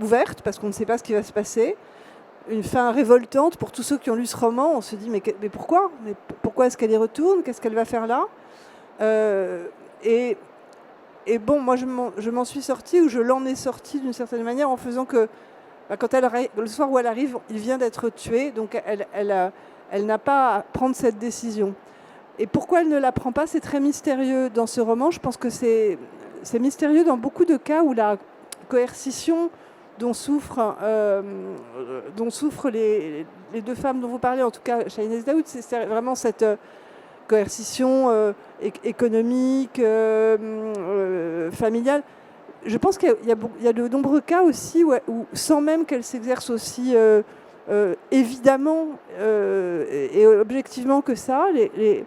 ouverte, parce qu'on ne sait pas ce qui va se passer, une fin révoltante pour tous ceux qui ont lu ce roman. On se dit mais pourquoi est-ce qu'elle y retourne? Qu'est-ce qu'elle va faire là? Et bon, moi je m'en suis sortie, ou je l'en ai sortie d'une certaine manière, en faisant que quand le soir où elle arrive, il vient d'être tué, donc elle n'a pas à prendre cette décision. Et pourquoi elle ne la prend pas, c'est très mystérieux dans ce roman. Je pense que c'est mystérieux dans beaucoup de cas où la coercition dont souffrent les deux femmes dont vous parlez, en tout cas Shahnaz Daoud, c'est vraiment cette coercition économique, familiale. Je pense qu'il y a de nombreux cas aussi où sans même qu'elle s'exerce aussi évidemment et objectivement que ça, il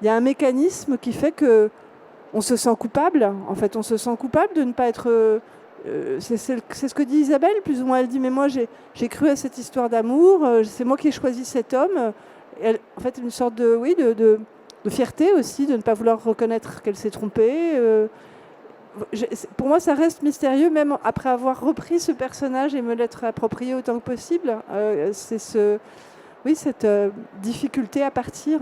y a un mécanisme qui fait que on se sent coupable. En fait, on se sent coupable de ne pas être... c'est ce que dit Isabelle, plus ou moins. Elle dit, mais moi, j'ai cru à cette histoire d'amour, c'est moi qui ai choisi cet homme. En fait, une sorte de fierté aussi, de ne pas vouloir reconnaître qu'elle s'est trompée. Pour moi, ça reste mystérieux, même après avoir repris ce personnage et me l'être approprié autant que possible. C'est cette difficulté à partir,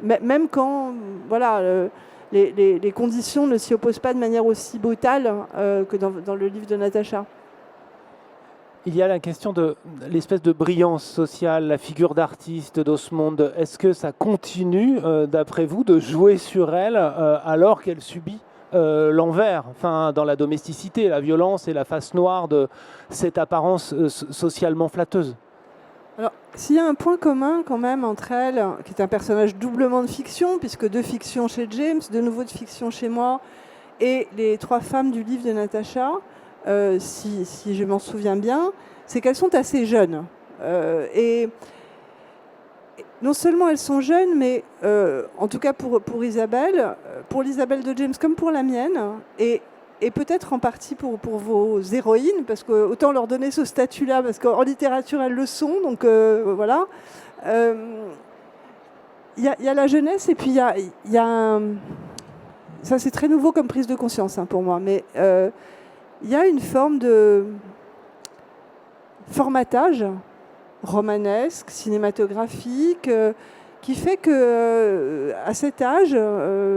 même quand voilà, les conditions ne s'y opposent pas de manière aussi brutale que dans le livre de Natacha. Il y a la question de l'espèce de brillance sociale, la figure d'artiste d'Osmonde. Est-ce que ça continue, d'après vous, de jouer sur elle alors qu'elle subit l'envers, enfin, dans la domesticité, la violence et la face noire de cette apparence socialement flatteuse? Alors, s'il y a un point commun quand même entre elles, qui est un personnage doublement de fiction, puisque de fiction chez James, de nouveau de fiction chez moi, et les trois femmes du livre de Natacha, si je m'en souviens bien, c'est qu'elles sont assez jeunes. Et non seulement elles sont jeunes, mais en tout cas pour Isabelle, pour l'Isabelle de James comme pour la mienne, et peut-être en partie pour vos héroïnes, parce que autant leur donner ce statut-là, parce qu'en littérature elles le sont, donc voilà. Il y a la jeunesse, et puis il y a ça c'est très nouveau comme prise de conscience pour moi, mais il y a une forme de formatage romanesque, cinématographique, qui fait que à cet âge,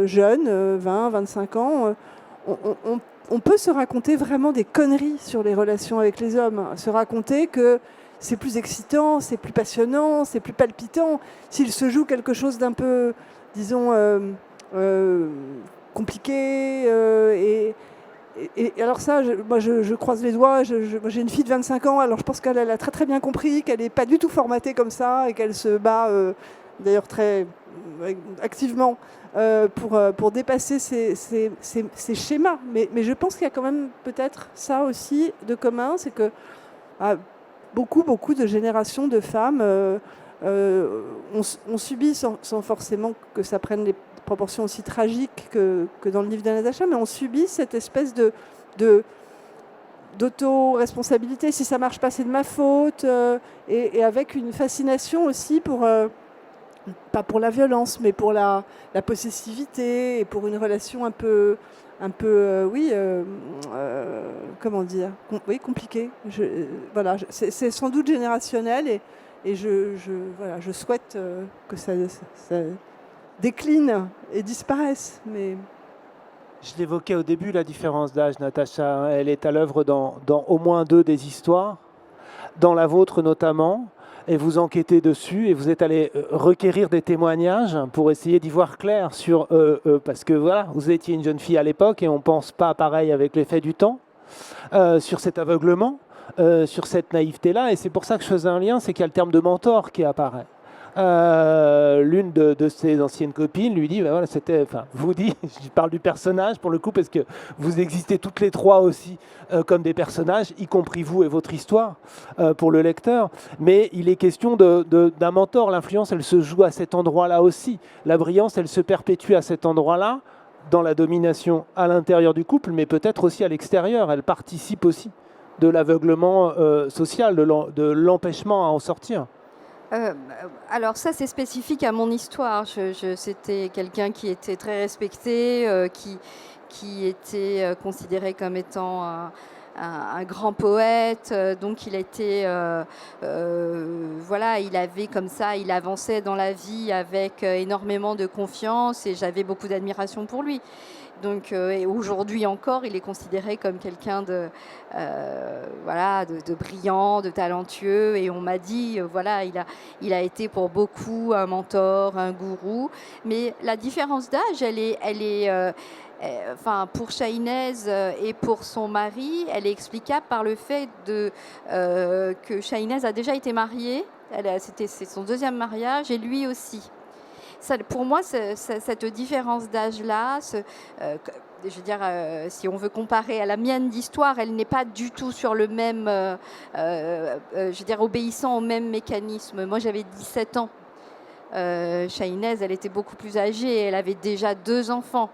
jeune, 20, 25 ans, on peut se raconter vraiment des conneries sur les relations avec les hommes, se raconter que c'est plus excitant, c'est plus passionnant, c'est plus palpitant, s'il se joue quelque chose d'un peu, disons, compliqué. Et alors ça, moi je croise les doigts, moi j'ai une fille de 25 ans, alors je pense qu'elle a très très bien compris qu'elle n'est pas du tout formatée comme ça, et qu'elle se bat d'ailleurs très activement pour dépasser ces schémas. Mais je pense qu'il y a quand même peut-être ça aussi de commun, c'est que beaucoup de générations de femmes ont subi, sans forcément que ça prenne les proportions aussi tragiques que dans le livre de Natacha, mais on subit cette espèce d'auto-responsabilité. Si ça marche pas, c'est de ma faute, et avec une fascination aussi pas pour la violence, mais pour la possessivité, et pour une relation un peu comment dire, compliquée. Voilà, c'est sans doute générationnel, et je souhaite que ça décline et disparaisse. Mais je l'évoquais au début, la différence d'âge, Natacha. Elle est à l'œuvre dans au moins 2 des histoires, dans la vôtre notamment, et vous enquêtez dessus, et vous êtes allé requérir des témoignages pour essayer d'y voir clair sur parce que voilà, vous étiez une jeune fille à l'époque, et on ne pense pas pareil avec l'effet du temps, sur cet aveuglement, sur cette naïveté-là, et c'est pour ça que je faisais un lien, c'est qu'il y a le terme de mentor qui apparaît. l'une de ses anciennes copines lui dit, ben voilà, vous dit, je parle du personnage pour le coup, parce que vous existez toutes les trois aussi comme des personnages, y compris vous et votre histoire pour le lecteur. Mais il est question d'un mentor. L'influence, elle se joue à cet endroit-là aussi. La brillance, elle se perpétue à cet endroit-là, dans la domination à l'intérieur du couple, mais peut-être aussi à l'extérieur. Elle participe aussi de l'aveuglement social, de l'empêchement à en sortir. Alors ça, c'est spécifique à mon histoire. C'était quelqu'un qui était très respecté, qui était considéré comme étant un grand poète. Donc il était, voilà, il avait comme ça, il avançait dans la vie avec énormément de confiance et j'avais beaucoup d'admiration pour lui. Donc, et aujourd'hui encore, il est considéré comme quelqu'un voilà, de brillant, de talentueux. Et on m'a dit, voilà, il a été pour beaucoup un mentor, un gourou. Mais la différence d'âge, enfin, pour Chahinez et pour son mari, elle est explicable par le fait que Chahinez a déjà été mariée. C'est son deuxième mariage et lui aussi. Ça, pour moi, cette différence d'âge-là, je veux dire, si on veut comparer à la mienne d'histoire, elle n'est pas du tout sur le même, je veux dire, obéissant au même mécanisme. Moi, j'avais 17 ans. Chahinez, elle était beaucoup plus âgée. Elle avait déjà 2 enfants.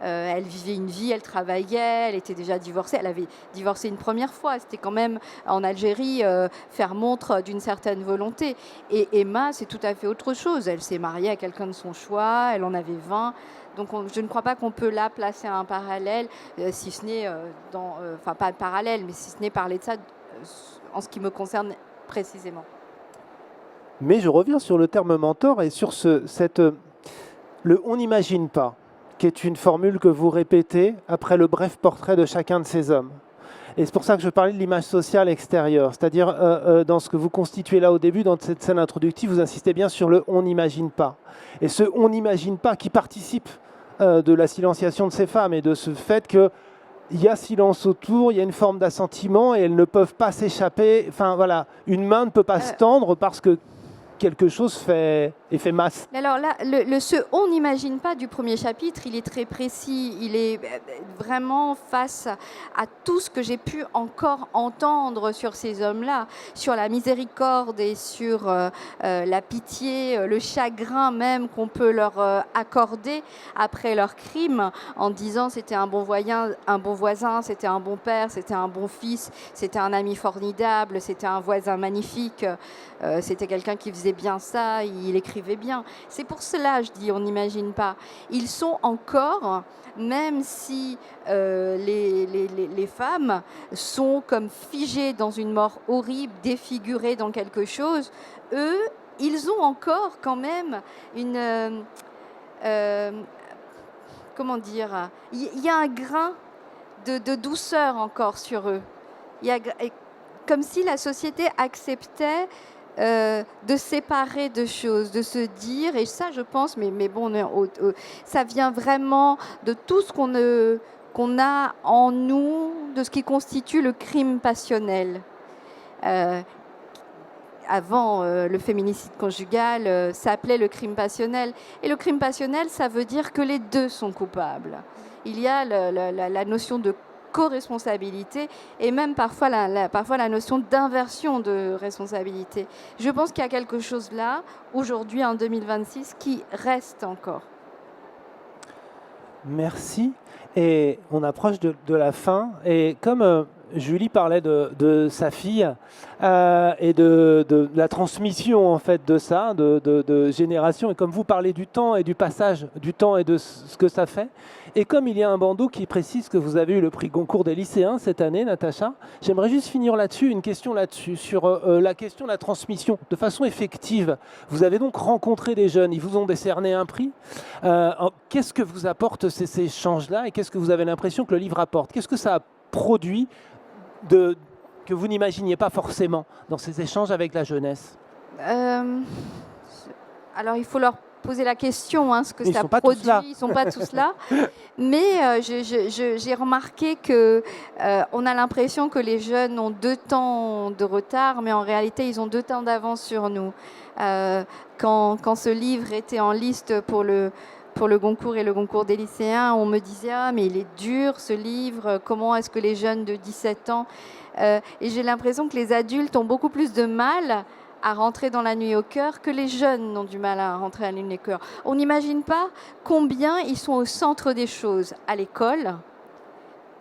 Elle vivait une vie, elle travaillait, elle était déjà divorcée. Elle avait divorcé une première fois. C'était quand même, en Algérie, faire montre d'une certaine volonté. Et Emma, c'est tout à fait autre chose. Elle s'est mariée à quelqu'un de son choix, elle en avait 20. Donc je ne crois pas qu'on peut là placer un parallèle, si ce n'est, enfin pas de parallèle, mais si ce n'est parler de ça en ce qui me concerne précisément. Mais je reviens sur le terme mentor et sur le « on n'imagine pas », qui est une formule que vous répétez après le bref portrait de chacun de ces hommes. Et c'est pour ça que je parlais de l'image sociale extérieure, c'est-à-dire dans ce que vous constituez là au début, dans cette scène introductive, vous insistez bien sur le « on n'imagine pas ». Et ce « on n'imagine pas » qui participe de la silenciation de ces femmes et de ce fait qu'il y a silence autour, il y a une forme d'assentiment et elles ne peuvent pas s'échapper. Enfin voilà, une main ne peut pas se tendre parce que quelque chose fait masse. Alors là, ce « on n'imagine pas » du premier chapitre, il est très précis. Il est vraiment face à tout ce que j'ai pu encore entendre sur ces hommes-là, sur la miséricorde et sur la pitié, le chagrin même qu'on peut leur accorder après leur crime, en disant c'était un bon voisin, c'était un bon père, c'était un bon fils, c'était un ami formidable, c'était un voisin magnifique, c'était quelqu'un qui faisait bien ça, il écrivait bien. C'est pour cela, je dis, on n'imagine pas. Ils sont encore, même si les femmes sont comme figées dans une mort horrible, défigurées dans quelque chose, eux, ils ont encore quand même une... comment dire, il y a un grain de douceur encore sur eux. Comme si la société acceptait de séparer deux choses, de se dire, et ça je pense, mais bon, ça vient vraiment de tout ce qu'on a en nous, de ce qui constitue le crime passionnel. Avant, le féminicide conjugal s'appelait le crime passionnel. Et le crime passionnel, ça veut dire que les deux sont coupables. Il y a la notion de co-responsabilité et même parfois la notion d'inversion de responsabilité. Je pense qu'il y a quelque chose là, aujourd'hui, en 2026, qui reste encore. Merci. Et on approche de la fin. Et comme Julie parlait de sa fille et de la transmission en fait de ça, de génération, et comme vous parlez du temps et du passage du temps et de ce que ça fait, et comme il y a un bandeau qui précise que vous avez eu le prix Goncourt des lycéens cette année, Natacha, j'aimerais juste finir là-dessus, une question là-dessus, sur la question de la transmission de façon effective. Vous avez donc rencontré des jeunes, ils vous ont décerné un prix. Qu'est-ce que vous apportent ces échanges-là et qu'est-ce que vous avez l'impression que le livre apporte? Qu'est-ce que ça a produit que vous n'imaginiez pas forcément dans ces échanges avec la jeunesse? Alors il faut leur poser la question, ce que Ils ça sont pas tous produit. là. Ils ne sont pas tous là. Mais j'ai remarqué qu'on a l'impression que les jeunes ont 2 temps de retard, mais en réalité, ils ont 2 temps d'avance sur nous. Quand ce livre était en liste pour le Goncourt et le Goncourt des lycéens, on me disait « Ah, mais il est dur ce livre, comment est-ce que les jeunes de 17 ans… » Et j'ai l'impression que les adultes ont beaucoup plus de mal à rentrer dans la nuit au cœur que les jeunes ont du mal à rentrer à la nuit au cœur. On n'imagine pas combien ils sont au centre des choses, à l'école,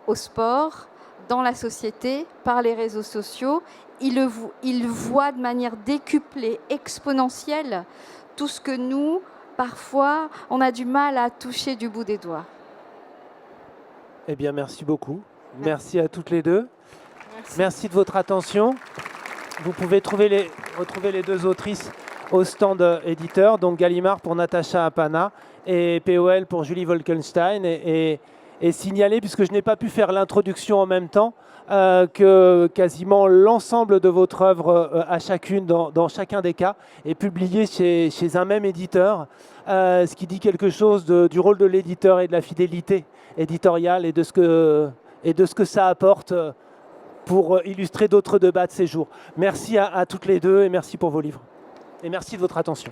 au sport, dans la société, par les réseaux sociaux. Ils voient de manière décuplée, exponentielle, tout ce que nous, parfois, on a du mal à toucher du bout des doigts. Eh bien, merci beaucoup. Merci à toutes les deux. Merci de votre attention. Vous pouvez retrouver les 2 autrices au stand éditeur, donc Gallimard pour Natacha Apana et POL pour Julie Wolkenstein. Et signaler, puisque je n'ai pas pu faire l'introduction en même temps, que quasiment l'ensemble de votre œuvre à chacune, dans chacun des cas, est publié chez un même éditeur, ce qui dit quelque chose du rôle de l'éditeur et de la fidélité éditoriale et de ce que ça apporte pour illustrer d'autres débats de ces jours. Merci à toutes les deux et merci pour vos livres. Et merci de votre attention.